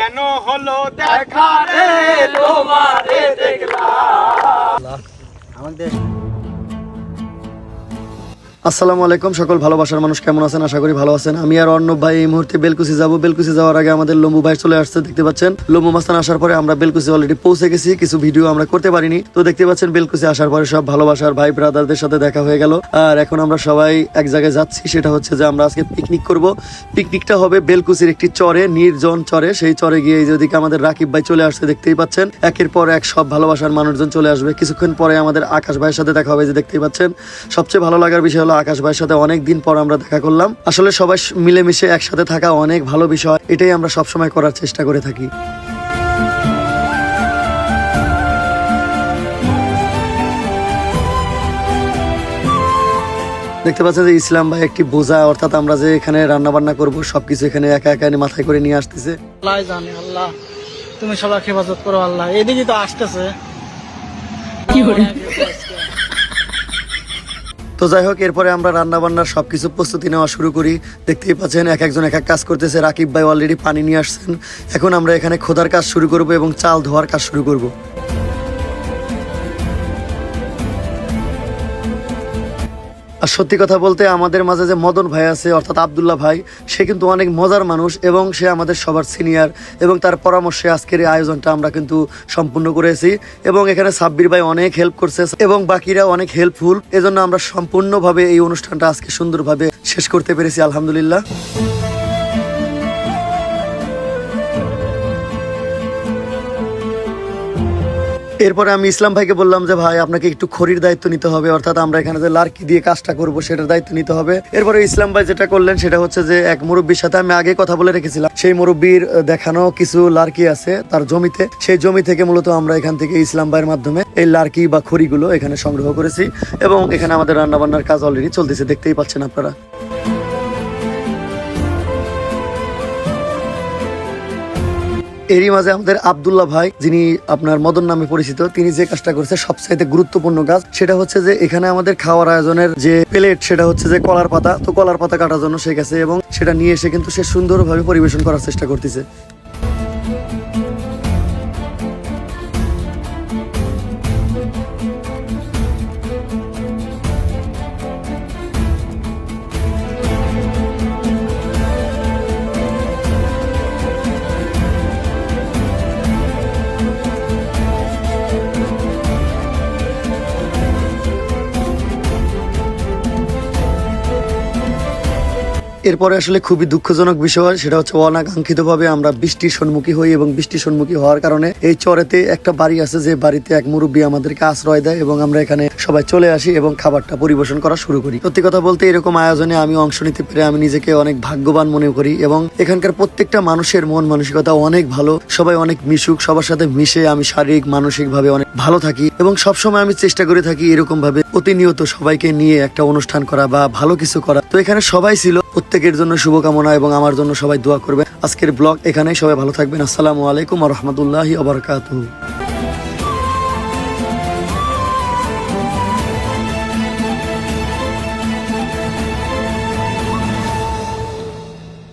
কেন হলো দেখা রে তোমারে দেখলাম আমাদের। আসসালামু আলাইকুম, সকল ভালোবাসার মানুষ কেমন আছেন? আশা করি ভালো আছেন। আমি আর অর্ণব ভাই এই মুহূর্তে বেলকুচি যাব। বেলকুচি যাওয়ার আগে আমাদের লম্বু ভাই চলে আসছে, দেখতে পাচ্ছেন। লম্বু মাস্তান আসার পরে আমরা বেলকুচি অলরেডি পৌঁছে গেছি। কিছু ভিডিও আমরা করতে পারিনি, তো দেখতে পাচ্ছেন বেলকুচি আসার পরে সব ভালোবাসার ভাই ব্রাদারদের সাথে দেখা হয়ে গেল। আর এখন আমরা সবাই এক জায়গায় যাচ্ছি, সেটা হচ্ছে যে আমরা আজকে পিকনিক করব। পিকনিকটা হবে বেলকুচির একটি চরে, নির্জন চরে। সেই চরে গিয়ে এই যেদিকে আমাদের রাকিব ভাই চলে আসছে, দেখতেই পাচ্ছেন। একের পর এক সব ভালোবাসার মানুষজন চলে আসবে। কিছুক্ষণ পরে আমাদের আকাশ ভাইয়ের সাথে দেখা হবে, যে দেখতেই পাচ্ছেন। সবচেয়ে ভালো লাগার বিষয় হলো আকাশ ভাইয়ের সাথে অনেক দিন পর আমরা দেখা করলাম। আসলে সবাই মিলেমিশে একসাথে থাকা অনেক ভালো বিষয়, এটাই আমরা সবসময় করার চেষ্টা করে থাকি। দেখতে পাচ্ছেন যে ইসলাম ভাই একটি বোঝা, অর্থাৎ আমরা যে এখানে রান্না বান্না করবো সবকিছু এখানে একা একা মাথায় করে নিয়ে আসতেছে। আল্লাহ জানে, আল্লাহ তুমি সবাই হেফাজত করো আল্লাহ। এদিকে তো আসতেছে। তো যাই হোক, এরপরে আমরা রান্না বান্নার সবকিছু প্রস্তুতি নেওয়া শুরু করি। দেখতেই পাচ্ছেন এক একজন এক এক কাজ করতেছে। রাকিব ভাই অলরেডি পানি নিয়ে আসছেন। এখন আমরা এখানে খোদার কাজ শুরু করব এবং চাল ধোয়ার কাজ শুরু করব। আর সত্যি কথা বলতে আমাদের মাঝে যে মদন ভাই আছে, অর্থাৎ আব্দুল্লাহ ভাই, সে কিন্তু অনেক মজার মানুষ এবং সে আমাদের সবার সিনিয়র, এবং তার পরামর্শে আজকের এই আয়োজনটা আমরা কিন্তু সম্পূর্ণ করেছি। এবং এখানে সাব্বির ভাই অনেক হেল্প করছে এবং বাকিরা অনেক হেল্পফুল। এজন্য আমরা সম্পূর্ণভাবে এই অনুষ্ঠানটা আজকে সুন্দরভাবে শেষ করতে পেরেছি, আলহামদুলিল্লাহ। এরপরে আমি ইসলাম ভাইকে বললাম যে ভাই আপনাকে একটু খড়ির দায়িত্ব নিতে হবে, অর্থাৎ আমরা এখানে যে লার্কি দিয়ে কাজটা করব সেটার দায়িত্ব নিতে হবে। এরপরে ইসলাম ভাই যেটা করলেন সেটা হচ্ছে যে এক মুরব্বীর সাথে আমি আগে কথা বলে রেখেছিলাম, সেই মুরব্বীর দেখানো কিছু লার্কি আছে তার জমিতে, সেই জমি থেকে মূলত আমরা এখান থেকে ইসলাম ভাইয়ের মাধ্যমে এই লার্কি বা খড়িগুলো এখানে সংগ্রহ করেছি এবং এখানে আমাদের রান্না বান্নার কাজ অলরেডি চলতেছে, দেখতেই পাচ্ছেন আপনারা। এরই মাঝে আমাদের আব্দুল্লাহ ভাই, যিনি আপনার মদন নামে পরিচিত, তিনি যে কাজটা করেছে সবচাইতে গুরুত্বপূর্ণ কাজ, সেটা হচ্ছে যে এখানে আমাদের খাওয়ার আয়োজনের যে প্লেট, সেটা হচ্ছে যে কলার পাতা। তো কলার পাতা কাটার জন্য সে গেছে এবং সেটা নিয়ে এসে কিন্তু সে সুন্দরভাবে পরিবেশন করার চেষ্টা করতেছে। এরপরে আসলে খুবই দুঃখজনক বিষয়, সেটা হচ্ছে অনাকাঙ্ক্ষিতভাবে আমরা বৃষ্টির সম্মুখীন হই এবং বৃষ্টির সম্মুখীন হওয়ার কারণে এই চরেতে একটা বাড়ি আছে, যে বাড়িতে এক মুরব্বী আমাদেরকে আশ্রয় দেয় এবং আমরা এখানে সবাই চলে আসি এবং খাবারটা পরিবেশন করা শুরু করি। সত্যি কথা বলতে এরকম আয়োজনে আমি অংশ নিতে পেরে আমি নিজেকে অনেক ভাগ্যবান মনে করি এবং এখানকার প্রত্যেকটা মানুষের মন মানসিকতা অনেক ভালো, সবাই অনেক মিশুক, সবার সাথে মিশে আমি শারীরিক মানসিক ভাবে অনেক ভালো থাকি এবং সবসময় আমি চেষ্টা করে থাকি এরকম ভাবে প্রতিনিয়ত সবাইকে নিয়ে একটা অনুষ্ঠান করা বা ভালো কিছু করা। তো এখানে সবাই ছিল, প্রত্যেকের জন্য শুভকামনা এবং আমার জন্য সবাই দোয়া করবেন। আজকের ব্লগ এখানেই, সবাই ভালো থাকবেন। আসসালামু আলাইকুম ওয়া রাহমাতুল্লাহি ওয়া বারাকাতুহু।